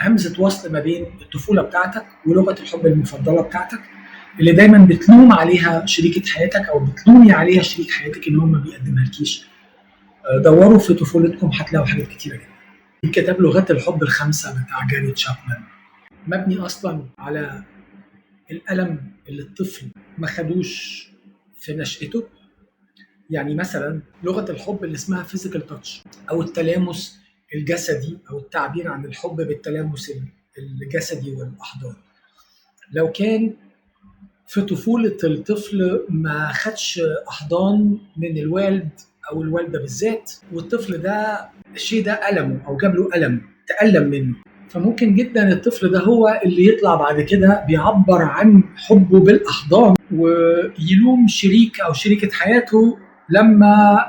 همزه وصل ما بين الطفوله بتاعتك ولغه الحب المفضله بتاعتك اللي دايما بتلوم عليها شريكه حياتك او بتلومي عليها شريك حياتك ان هو ما بيقدمها لكيش. دوروا في طفولتكم هتلاقوا حاجات كتيره جدا. كتاب لغات الحب الخمسه بتاع جاري تشابمان مبني اصلا على الالم اللي الطفل ما خدوش في نشأته. يعني مثلا لغه الحب اللي اسمها فيزيكال تاتش او التلامس الجسدي او التعبير عن الحب بالتلامس الجسدي والاحضان. لو كان في طفوله الطفل ما خدش احضان من الوالد او الوالده بالذات، والطفل ده الشيء ده ألمه او جاب له ألم تألم منه، فممكن جدا الطفل ده هو اللي يطلع بعد كده بيعبر عن حبه بالاحضان ويلوم شريك او شريكه حياته لما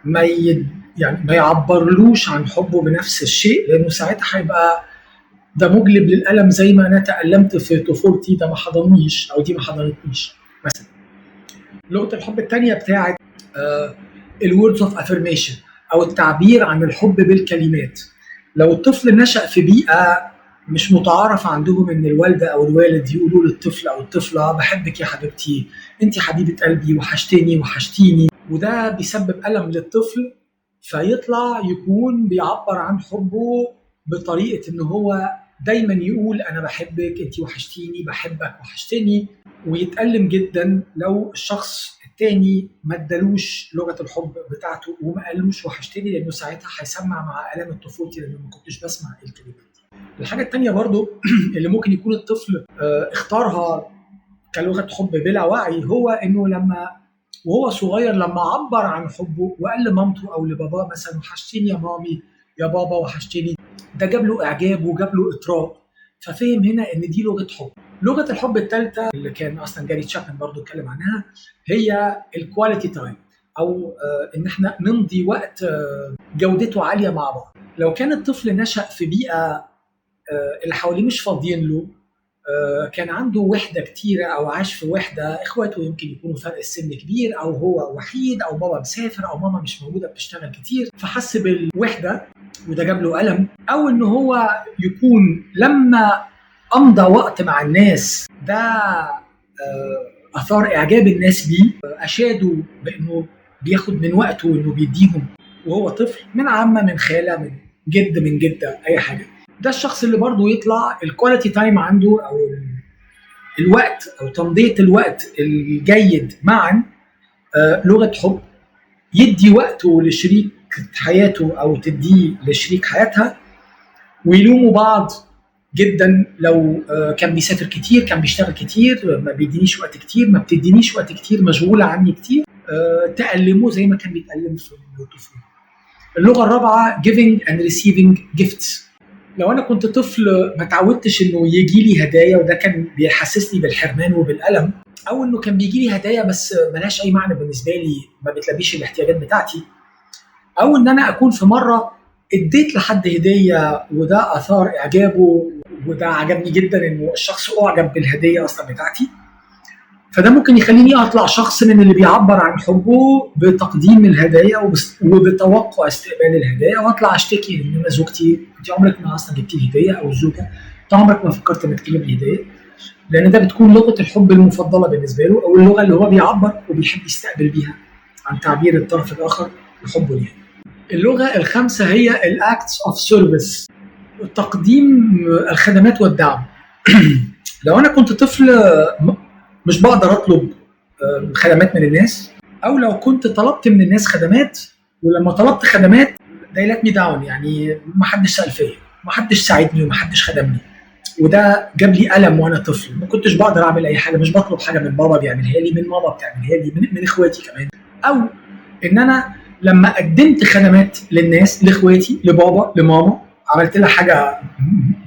ما يعبرلوش عن حبه بنفس الشيء، لانه ساعتها هيبقى ده مجلب للألم زي ما انا تألمت في طفولتي، ده ما حضنيش او دي ما حضنتنيش مثلا. لغه الحب الثانيه بتاعت الوردز اوف افيرميشن او التعبير عن الحب بالكلمات. لو الطفل نشأ في بيئه مش متعارف عندهم ان الوالده او الوالد يقولوا للطفل او الطفله بحبك يا حبيبتي، انت حبيبه قلبي، وحشتني وحشتيني، وده بيسبب ألم للطفل، فيطلع يكون بيعبر عن حبه بطريقه ان هو دايما يقول انا بحبك، انت وحشتيني، بحبك، وحشتني، ويتألم جدا لو الشخص التاني ما ادالوش لغه الحب بتاعته وما قالوش وحشتني، لانه ساعتها هيسمع مع الام طفولتي لانه ما كنتش بسمع الكلمات. الحاجه الثانيه برضو اللي ممكن يكون الطفل اختارها كلغه حب بلا وعي، هو انه لما وهو صغير لما عبر عن حبه وقال لمامته او لباباه مثلا وحشتيني يا مامي يا بابا وحشتيني، ده جاب له اعجاب وجاب له اطراء، ففهم هنا ان دي لغه حب. لغه الحب الثالثه اللي كان اصلا جاري تشابمان برضو اتكلم عنها هي الكواليتي تايم، او ان احنا نمضي وقت جودته عاليه مع بعض. لو كان الطفل نشأ في بيئه اللي حواليه مش فاضيين له، كان عنده وحده كتيره او عاش في وحده، اخواته يمكن يكونوا فرق السن كبير او هو وحيد او بابا مسافر او ماما مش موجوده بتشتغل كتير، فحس بالوحده وده جاب له ألم، او ان هو يكون لما امضى وقت مع الناس ده اثار اعجاب الناس بيه، اشادوا بانه بياخد من وقته وانه بيديهم وهو طفل، من عمه، من خاله، من جد، من جده، اي حاجه. ده الشخص اللي برضه يطلع الكواليتي تايم عنده او الوقت او تمضيه الوقت الجيد معا لغه حب، يدي وقته لشريك حياته او تديه لشريك حياتها، ويلوموا بعض جدا لو كان بيسافر كتير، كان بيشتغل كتير، ما بيدينيش وقت كتير، ما بتدينيش وقت كتير، مشغوله عني كتير، تألمه زي ما كان بيتألم في الطفوله. اللغه الرابعه giving and receiving gifts. لو انا كنت طفل ما تعودتش انه يجي لي هدايا وده كان بيحسسني بالحرمان وبالألم، او انه كان بيجي لي هدايا بس ملهاش اي معنى بالنسبه لي، ما بتلبيش الاحتياجات بتاعتي، او ان انا اكون في مره اديت لحد هديه وده اثار اعجابه وده عجبني جدا انه الشخص اعجب بالهديه اصلا بتاعتي، فده ممكن يخليني اطلع شخص من اللي بيعبر عن حبه بتقديم الهدايا وبتوقع استقبال الهدايا، واطلع اشتكي ان انا زوجتي انت عمرك ما اصلا جبتي لي هديه، او الزوجه انت عمرك ما فكرت انك تجيب لي هديه، لان ده بتكون لغه الحب المفضله بالنسبه له، او اللغه اللي هو بيعبر وبيحب يستقبل بيها عن تعبير الطرف الاخر لحبه ليها. اللغه الخامسه هي الاكتس اوف سيرفيس، تقديم الخدمات والدعم. لو انا كنت طفل مش بقدر اطلب خدمات من الناس، او لو كنت طلبت من الناس خدمات ولما طلبت خدمات they let me down، يعني ما حدش سأل فيا، ما حدش ساعدني وما حدش خدمني، وده جاب لي ألم وانا طفل، ما كنتش بقدر اعمل اي حاجه، مش بطلب حاجه من بابا بيعملها لي، من ماما بتعملها لي، من اخواتي كمان، او ان انا لما قدمت خدمات للناس، لاخواتي، لبابا، لماما، عملت لها حاجه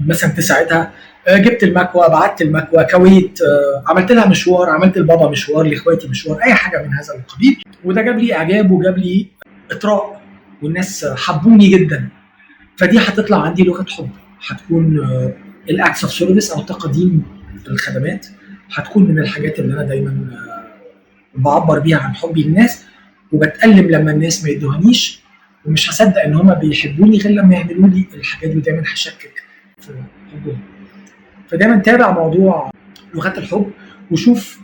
مثلا تساعدها، جبت المكوى، بعت المكوى، كويت، عملت لها مشوار، عملت لبابا مشوار، لاخواتي مشوار، اي حاجه من هذا القبيل، وده جاب لي اعجاب وجاب لي اطراء والناس حبوني جدا، فدي هتطلع عندي لغه حب، هتكون الاكس اوف سيرفيس او تقديم الخدمات، هتكون من الحاجات اللي انا دايما بعبر بيها عن حبي للناس، وبتألم لما الناس ما يدوهانيش، ومش هصدق ان هم بيحبوني غير لما يعملوا لي الحاجات دي، ودايما هشكك في بيحبهم. فدايما تابع موضوع لغات الحب، وشوف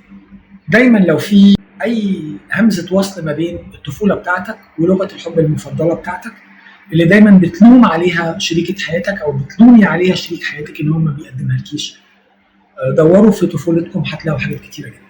دايما لو في اي همزه وصل ما بين الطفوله بتاعتك ولغه الحب المفضله بتاعتك اللي دايما بتلوم عليها شريكه حياتك او بتلومي عليها شريك حياتك ان هو ما بيقدمها لكيش. دوروا في طفولتكم هتلاقوا حاجات كتيره جدا.